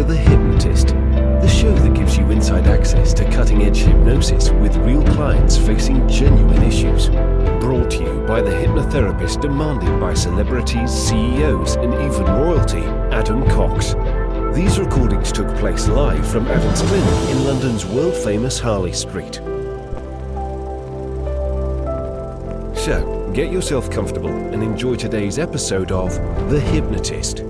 to The Hypnotist, the show that gives you inside access to cutting-edge hypnosis with real clients facing genuine issues. Brought to you by the hypnotherapist demanded by celebrities, CEOs, and even royalty, Adam Cox. These recordings took place live from Adam's clinic in London's world-famous Harley Street. So, get yourself comfortable and enjoy today's episode of The Hypnotist.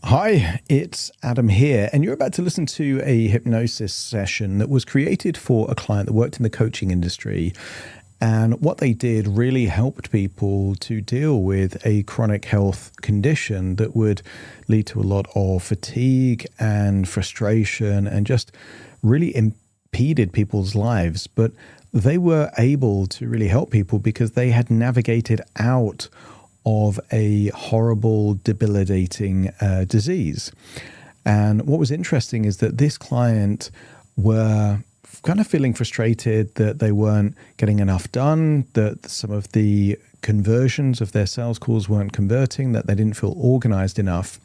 Hi, it's Adam here, and you're about to listen to a hypnosis session that was created for a client that worked in the coaching industry. And what they did really helped people to deal with a chronic health condition that would lead to a lot of fatigue and frustration and just really impeded people's lives. But they were able to really help people because they had navigated out of a horrible, debilitating disease. And what was interesting is that this client were kind of feeling frustrated that they weren't getting enough done, that some of the conversions of their sales calls weren't converting, that they didn't feel organized enough.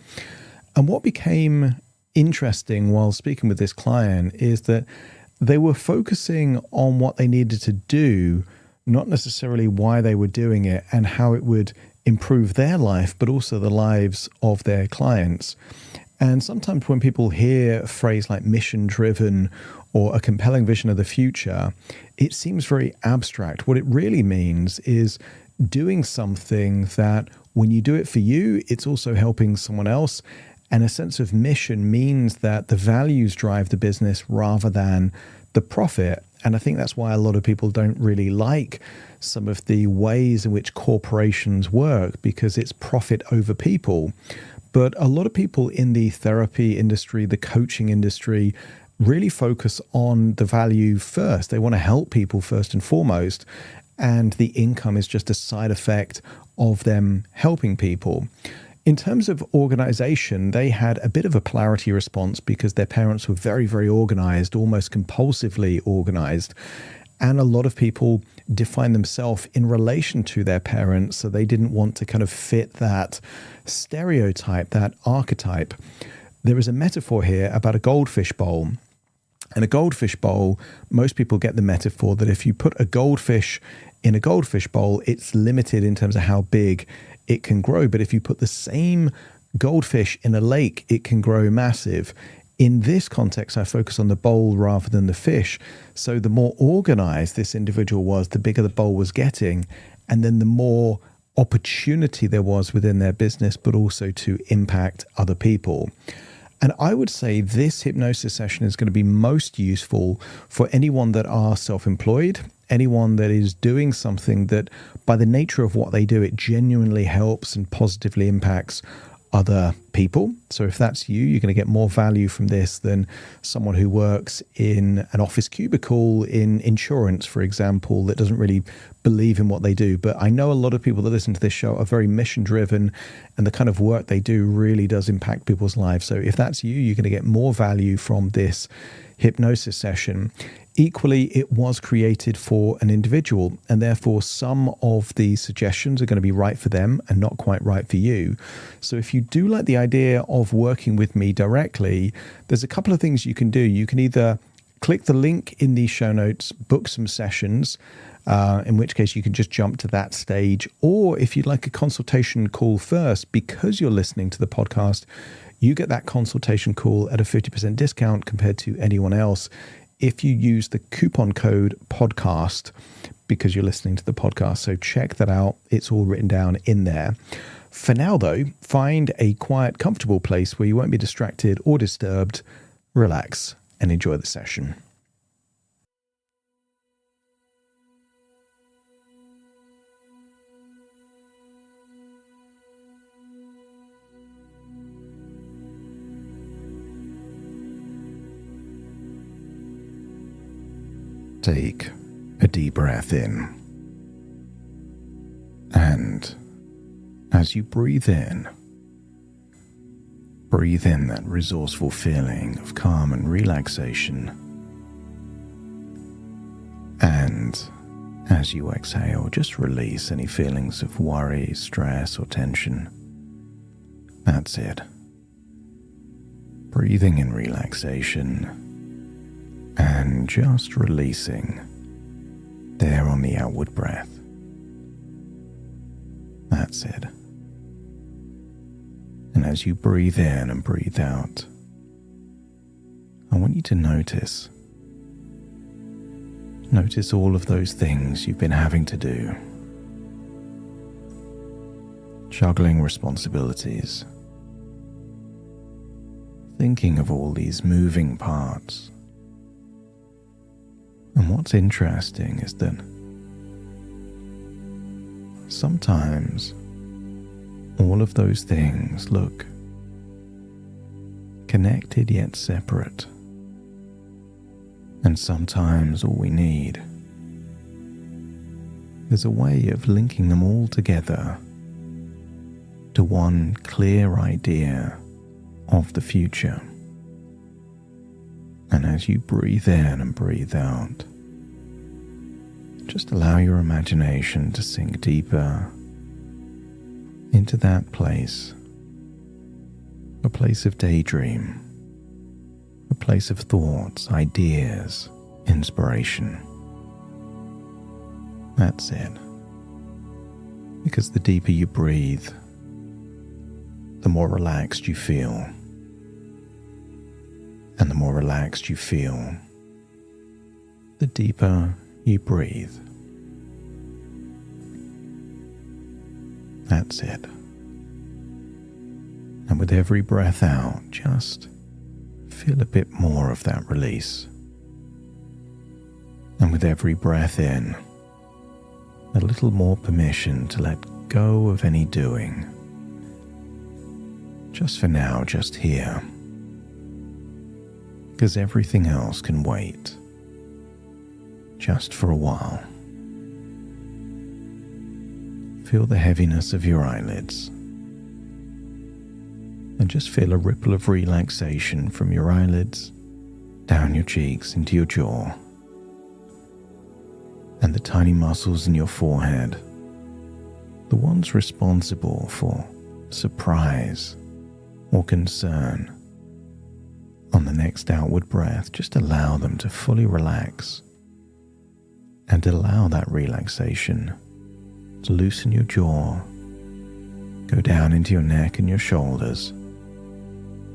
And what became interesting while speaking with this client is that they were focusing on what they needed to do, not necessarily why they were doing it and how it would improve their life, but also the lives of their clients. And sometimes when people hear a phrase like mission-driven or a compelling vision of the future, it seems very abstract. What it really means is doing something that when you do it for you, it's also helping someone else. And a sense of mission means that the values drive the business rather than the profit. And I think that's why a lot of people don't really like some of the ways in which corporations work, because it's profit over people. But a lot of people in the therapy industry, the coaching industry, really focus on the value first. They want to help people first and foremost. And the income is just a side effect of them helping people. In terms of organization, they had a bit of a polarity response because their parents were very, very organized, almost compulsively organized. And a lot of people define themselves in relation to their parents, so they didn't want to kind of fit that stereotype, that archetype. There is a metaphor here about a goldfish bowl. And a goldfish bowl, most people get the metaphor that if you put a goldfish in a goldfish bowl, it's limited in terms of how big it can grow. But if you put the same goldfish in a lake, it can grow massive. In this context, I focus on the bowl rather than the fish. So the more organized this individual was, the bigger the bowl was getting. And then the more opportunity there was within their business, but also to impact other people. And I would say this hypnosis session is going to be most useful for anyone that are self-employed, anyone that is doing something that by the nature of what they do, it genuinely helps and positively impacts other people. So if that's you, you're going to get more value from this than someone who works in an office cubicle in insurance, for example, that doesn't really believe in what they do. But I know a lot of people that listen to this show are very mission driven, and the kind of work they do really does impact people's lives. So if that's you, you're going to get more value from this hypnosis session. Equally, it was created for an individual, and therefore some of the suggestions are going to be right for them and not quite right for you. So if you do like the idea of working with me directly, there's a couple of things you can do. You can either click the link in the show notes, book some sessions, in which case you can just jump to that stage. Or if you'd like a consultation call first, because you're listening to the podcast, you get that consultation call at a 50% discount compared to anyone else if you use the coupon code podcast because you're listening to the podcast. So check that out. It's all written down in there. For now, though, find a quiet, comfortable place where you won't be distracted or disturbed. Relax and enjoy the session. Take a deep breath in. And as you breathe in that resourceful feeling of calm and relaxation. And As you exhale, just release any feelings of worry, stress, or tension. That's it. Breathing in relaxation and just releasing there on the outward breath. That's it. And as you breathe in and breathe out, I want you to notice all of those things you've been having to do. Juggling responsibilities. Thinking of all these moving parts. And what's interesting is that sometimes all of those things look connected yet separate. And sometimes all we need is a way of linking them all together to one clear idea of the future. And as you breathe in and breathe out, just allow your imagination to sink deeper into that place, a place of daydream, a place of thoughts, ideas, inspiration. That's it. Because the deeper you breathe, the more relaxed you feel. And the more relaxed you feel, the deeper you breathe. That's it. And with every breath out, just feel a bit more of that release. And with every breath in, a little more permission to let go of any doing. Just for now, just here. Because everything else can wait. Just for a while. Feel the heaviness of your eyelids. And just feel a ripple of relaxation from your eyelids, down your cheeks into your jaw. And the tiny muscles in your forehead, the ones responsible for surprise or concern. On the next outward breath, just allow them to fully relax and allow that relaxation to loosen your jaw, go down into your neck and your shoulders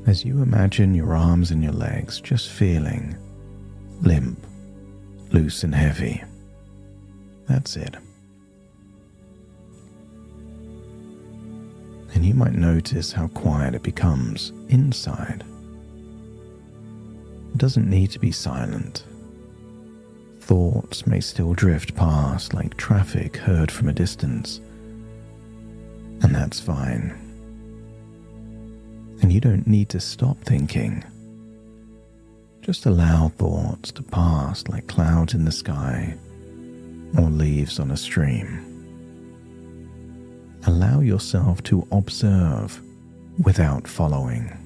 as you imagine your arms and your legs just feeling limp, loose and heavy. That's it. And you might notice how quiet it becomes inside. It doesn't need to be silent. Thoughts may still drift past like traffic heard from a distance. And that's fine. And you don't need to stop thinking. Just allow thoughts to pass like clouds in the sky or leaves on a stream. Allow yourself to observe without following.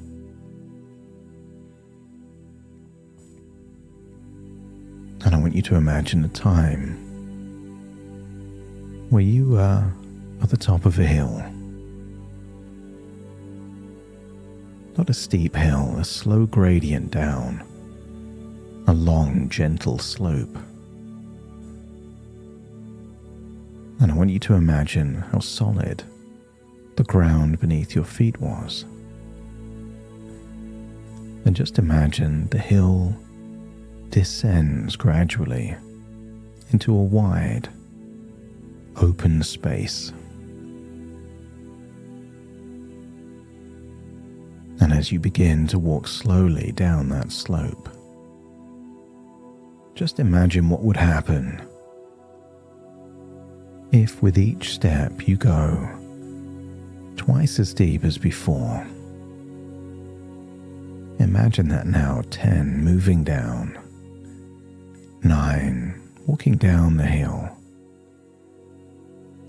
And I want you to imagine a time where you are at the top of a hill. Not a steep hill, a slow gradient down, a long, gentle slope. And I want you to imagine how solid the ground beneath your feet was. And just imagine the hill descends gradually into a wide, open space. And as you begin to walk slowly down that slope, just imagine what would happen if with each step you go twice as deep as before. Imagine that now, 10 moving down, 9 walking down the hill,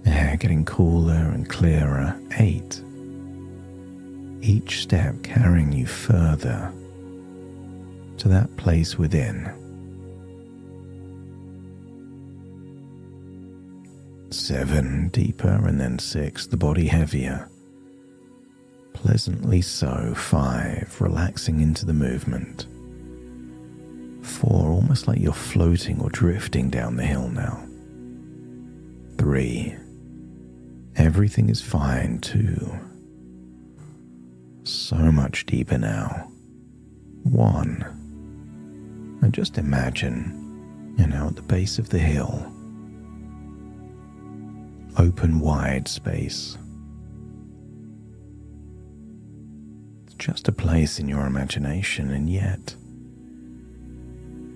air getting cooler and clearer, 8 each step carrying you further to that place within. 7, deeper, and then 6, the body heavier. Pleasantly so. 5, relaxing into the movement. 4, almost like you're floating or drifting down the hill now. 3, everything is fine. 2, so much deeper now. 1, and just imagine you're now at the base of the hill. Open wide space. It's just a place in your imagination, and yet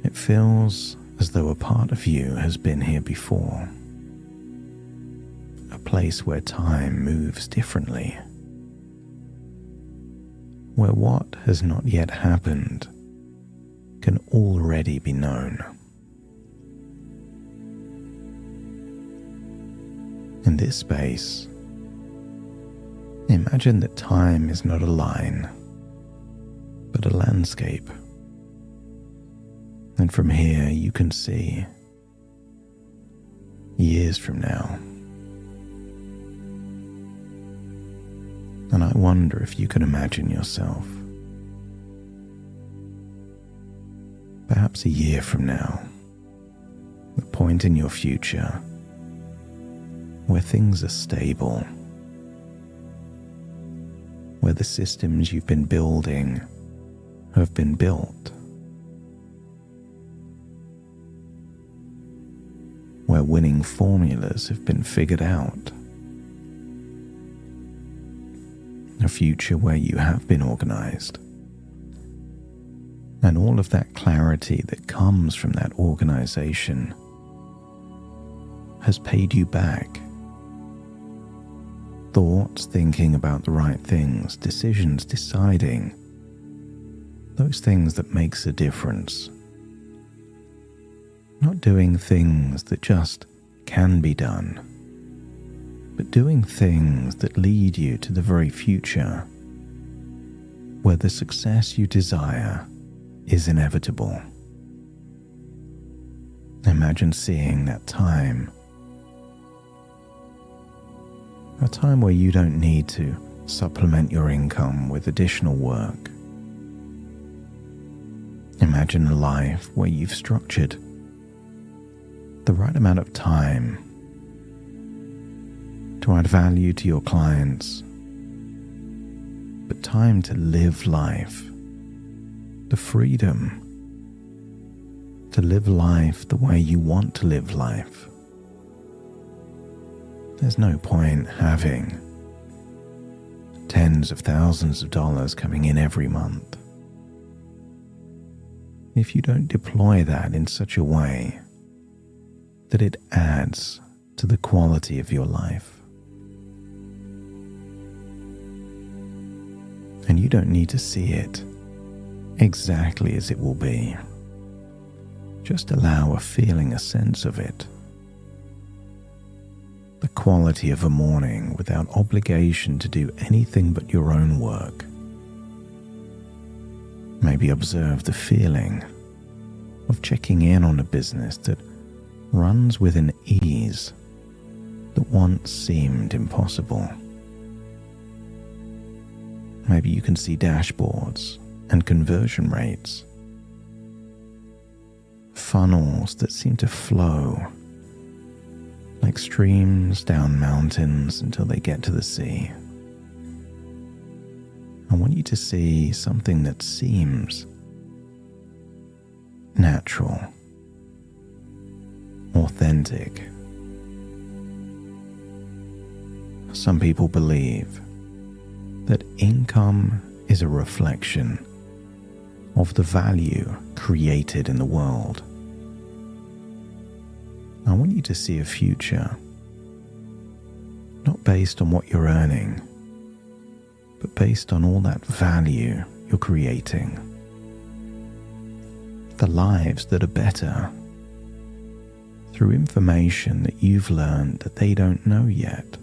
it feels as though a part of you has been here before. A place where time moves differently. Where what has not yet happened can already be known. In this space, imagine that time is not a line, but a landscape. And from here you can see years from now. And I wonder if you can imagine yourself, perhaps a year from now, the point in your future where things are stable, where the systems you've been building have been built, where winning formulas have been figured out, a future where you have been organized, and all of that clarity that comes from that organization has paid you back. Thoughts, thinking about the right things, decisions, deciding, those things that makes a difference. Not doing things that just can be done, but doing things that lead you to the very future, where the success you desire is inevitable. Imagine seeing that time. A time where you don't need to supplement your income with additional work. Imagine a life where you've structured the right amount of time to add value to your clients, but time to live life, the freedom to live life the way you want to live life. There's no point having tens of thousands of dollars coming in every month if you don't deploy that in such a way that it adds to the quality of your life. And you don't need to see it exactly as it will be. Just allow a feeling, a sense of it. The quality of a morning without obligation to do anything but your own work. Maybe observe the feeling of checking in on a business that runs with an ease that once seemed impossible. Maybe you can see dashboards and conversion rates, funnels that seem to flow like streams down mountains until they get to the sea. I want you to see something that seems natural, authentic. Some people believe that income is a reflection of the value created in the world. I want you to see a future not based on what you're earning, but based on all that value you're creating. The lives that are better through information that you've learned that they don't know yet.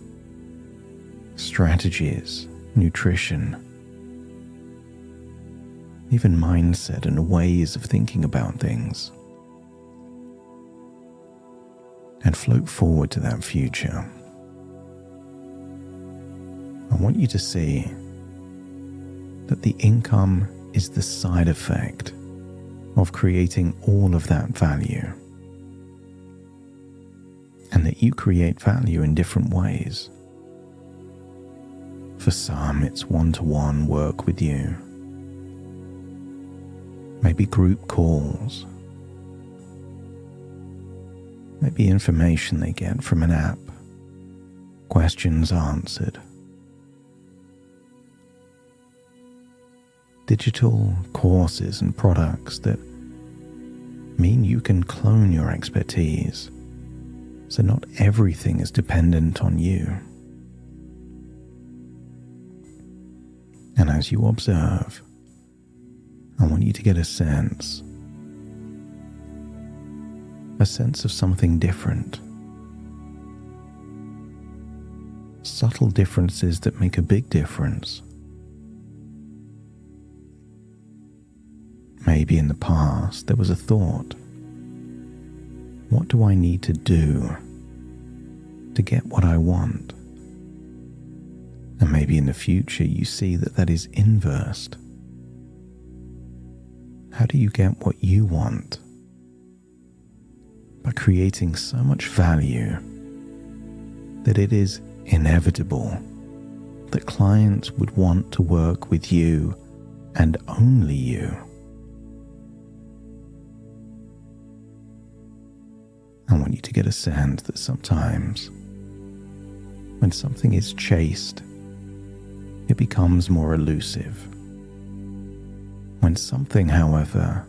Strategies, nutrition, even mindset and ways of thinking about things. and float forward to that future. I want you to see that the income is the side effect of creating all of that value, and that you create value in different ways. For some, it's one-to-one work with you, maybe group calls, maybe information they get from an app, questions answered, digital courses and products that mean you can clone your expertise, so not everything is dependent on you. And as you observe, I want you to get a sense of something different. Subtle differences that make a big difference. Maybe in the past there was a thought, what do I need to do to get what I want? And maybe in the future you see that that is inversed. How do you get what you want? By creating so much value that it is inevitable that clients would want to work with you and only you. I want you to get a sense that sometimes when something is chased, it becomes more elusive. When something, however,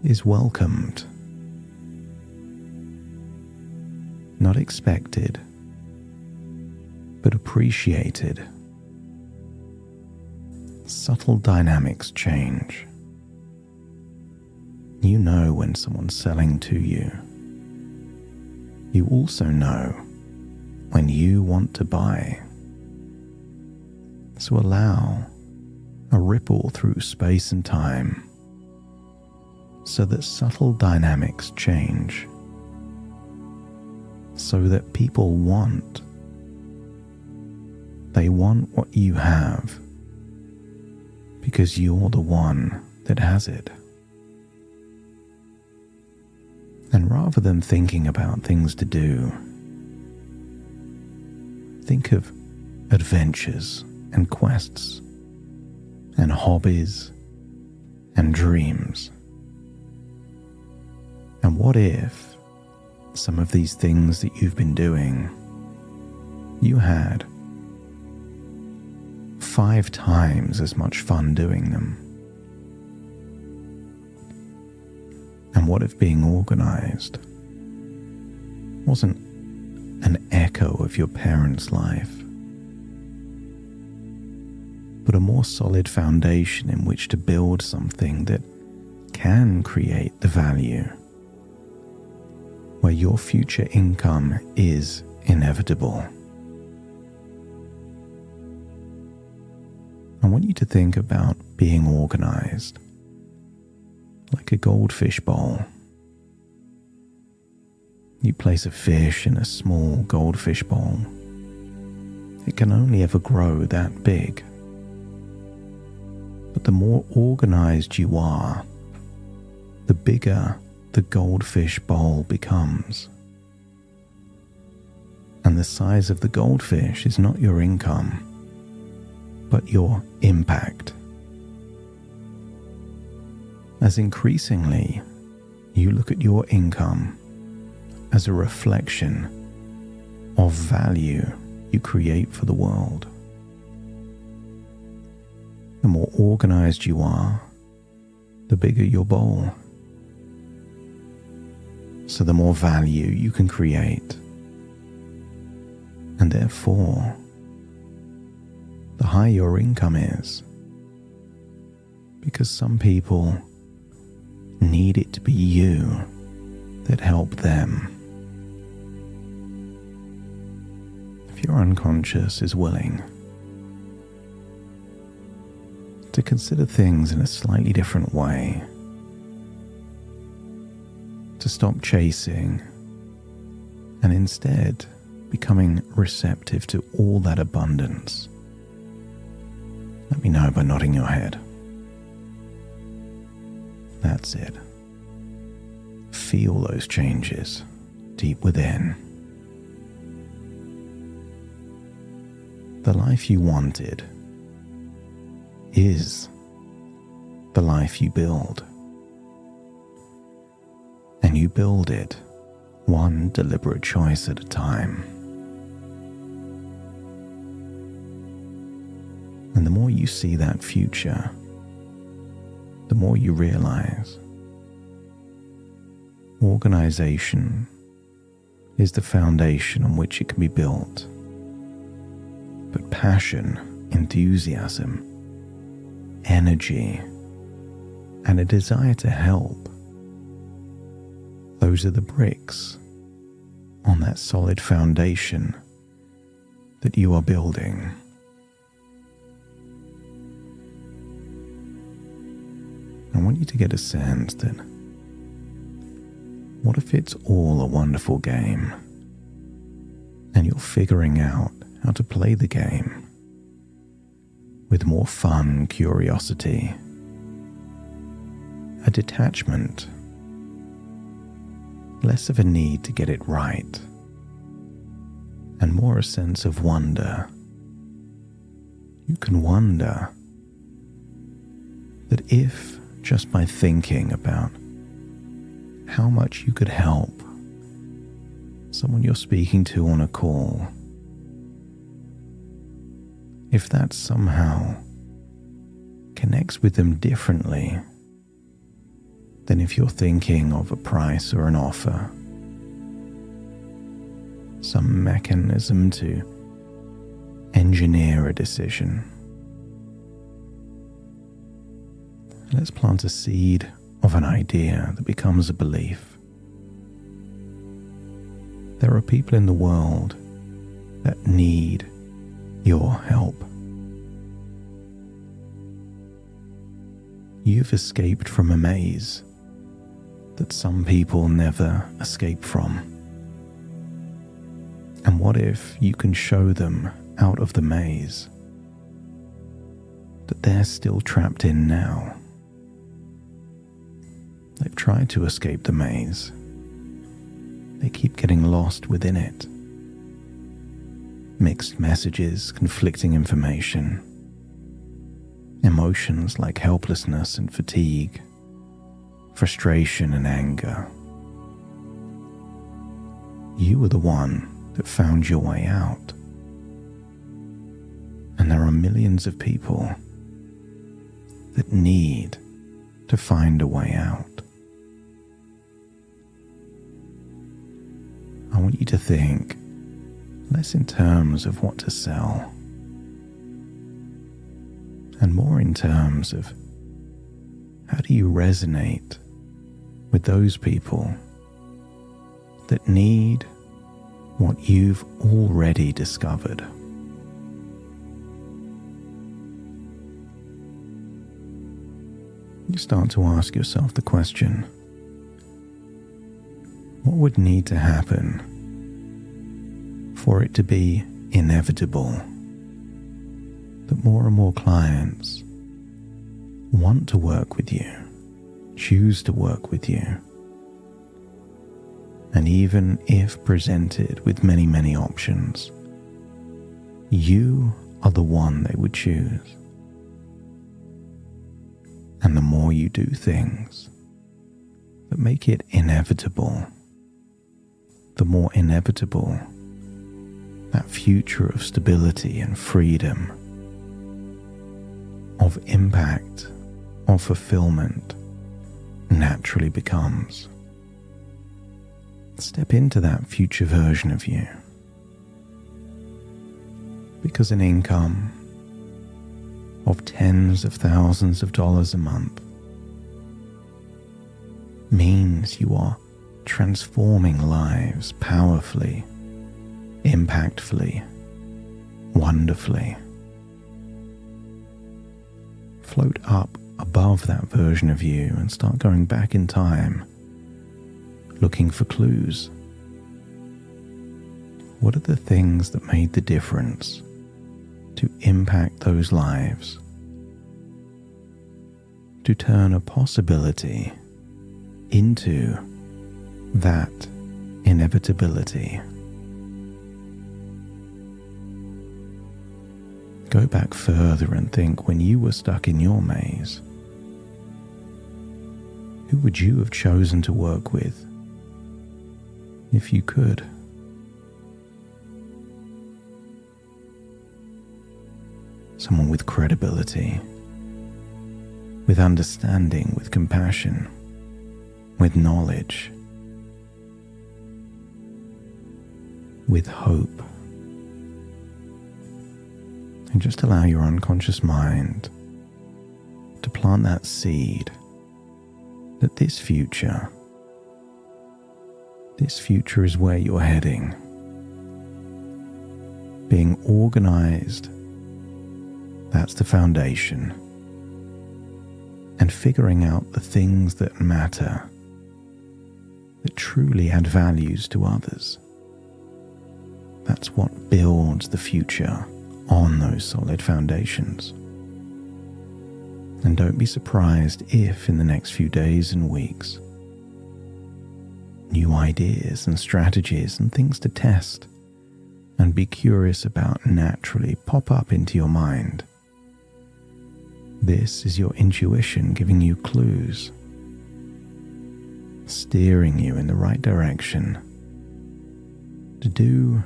is welcomed, not expected, but appreciated, subtle dynamics change. You know when someone's selling to you. You also know when you want to buy. So allow a ripple through space and time so that subtle dynamics change, so that people want. They want what you have because you're the one that has it. And rather than thinking about things to do, think of adventures and quests and hobbies and dreams. And what if some of these things that you've been doing, you had 5 times as much fun doing them? And what if being organized wasn't an echo of your parents' life, but a more solid foundation in which to build something that can create the value, where your future income is inevitable? I want you to think about being organized like a goldfish bowl. You place a fish in a small goldfish bowl. It can only ever grow that big. But the more organized you are, the bigger the goldfish bowl becomes. And the size of the goldfish is not your income, but your impact. As increasingly you look at your income as a reflection of value you create for the world, the more organized you are, the bigger your bowl. So the more value you can create, and therefore the higher your income is, because some people need it to be you that help them. If your unconscious is willing to consider things in a slightly different way, to stop chasing and instead becoming receptive to all that abundance? Let me know by nodding your head. That's it. Feel those changes deep within. The life you wanted is the life you build. And you build it one deliberate choice at a time. And the more you see that future, the more you realize organization is the foundation on which it can be built. But passion, enthusiasm, energy, and a desire to help, those are the bricks on that solid foundation that you are building. I want you to get a sense that what if it's all a wonderful game and you're figuring out how to play the game with more fun, curiosity, a detachment, less of a need to get it right, and more a sense of wonder. You can wonder that if just by thinking about how much you could help someone you're speaking to on a call, if that somehow connects with them differently than if you're thinking of a price or an offer, some mechanism to engineer a decision. Let's plant a seed of an idea that becomes a belief. There are people in the world that need your help. You've escaped from a maze that some people never escape from. And what if you can show them out of the maze that they're still trapped in now? They've tried to escape the maze. They keep getting lost within it. Mixed messages, conflicting information, emotions like helplessness and fatigue, frustration and anger. You were the one that found your way out. And there are millions of people that need to find a way out. I want you to think less in terms of what to sell and more in terms of how do you resonate with those people that need what you've already discovered. You start to ask yourself the question, what would need to happen for it to be inevitable that more and more clients want to work with you, choose to work with you, and even if presented with many, many options, you are the one they would choose? And the more you do things that make it inevitable, the more inevitable that future of stability and freedom, of impact, of fulfillment naturally becomes. Step into that future version of you. Because an income of tens of thousands of dollars a month means you are transforming lives powerfully, impactfully, wonderfully. Float up above that version of you and start going back in time looking for clues. What are the things that made the difference to impact those lives? To turn a possibility into that inevitability. Go back further and think, when you were stuck in your maze, who would you have chosen to work with if you could? Someone with credibility, with understanding, with compassion, with knowledge, with hope. And just allow your unconscious mind to plant that seed that this future is where you're heading. Being organized, that's the foundation. And figuring out the things that matter, that truly add values to others. That's what builds the future on those solid foundations. And don't be surprised if in the next few days and weeks, new ideas and strategies and things to test and be curious about naturally pop up into your mind. This is your intuition giving you clues, steering you in the right direction to do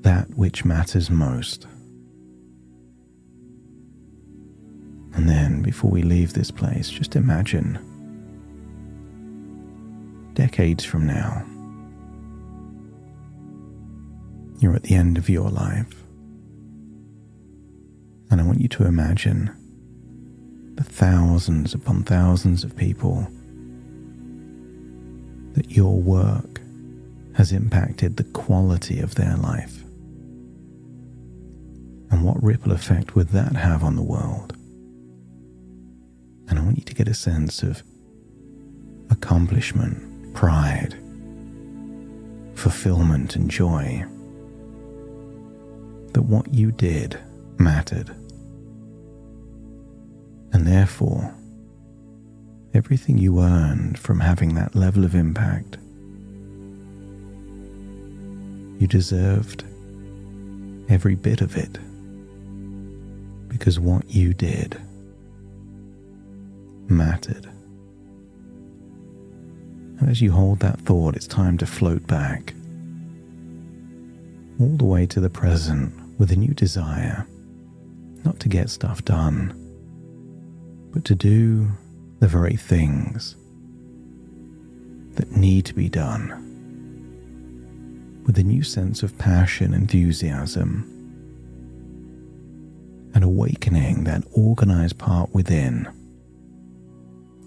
that which matters most. And then, before we leave this place, just imagine decades from now, you're at the end of your life. And I want you to imagine the thousands upon thousands of people that your work has impacted the quality of their life. And what ripple effect would that have on the world? And I want you to get a sense of accomplishment, pride, fulfillment, and joy. That what you did mattered. And therefore, everything you earned from having that level of impact, you deserved every bit of it. Because what you did mattered. And as you hold that thought, it's time to float back all the way to the present with a new desire, not to get stuff done, but to do the very things that need to be done with a new sense of passion, enthusiasm, and awakening that organized part within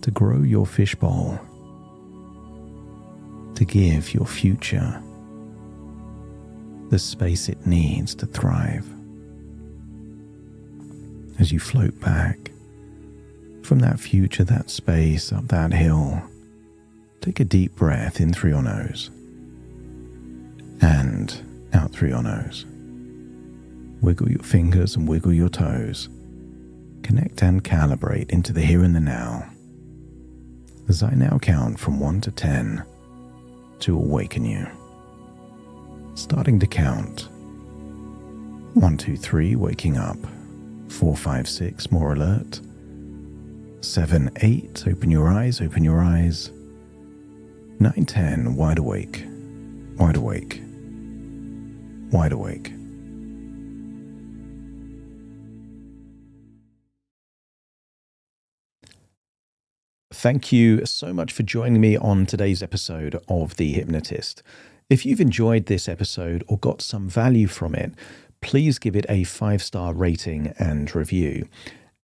to grow your fishbowl, to give your future the space it needs to thrive. As you float back from that future, that space, up that hill, take a deep breath in through your nose and out through your nose. Wiggle your fingers and wiggle your toes. Connect and calibrate into the here and the now. As I now count from 1 to 10 to awaken you. Starting to count. 1, 2, 3, waking up. 4, 5, 6, more alert. 7, 8, open your eyes, open your eyes. 9, 10, wide awake, wide awake, wide awake. Thank you so much for joining me on today's episode of The Hypnotist. If you've enjoyed this episode or got some value from it, please give it a 5-star rating and review.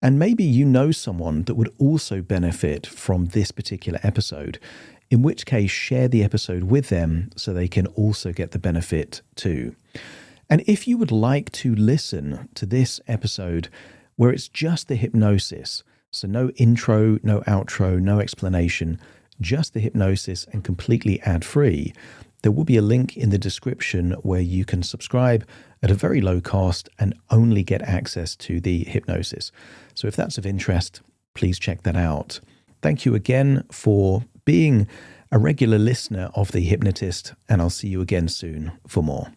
And maybe you know someone that would also benefit from this particular episode, in which case share the episode with them so they can also get the benefit too. And if you would like to listen to this episode where it's just the hypnosis, so no intro, no outro, no explanation, just the hypnosis and completely ad-free, there will be a link in the description where you can subscribe at a very low cost and only get access to the hypnosis. So if that's of interest, please check that out. Thank you again for being a regular listener of The Hypnotist, and I'll see you again soon for more.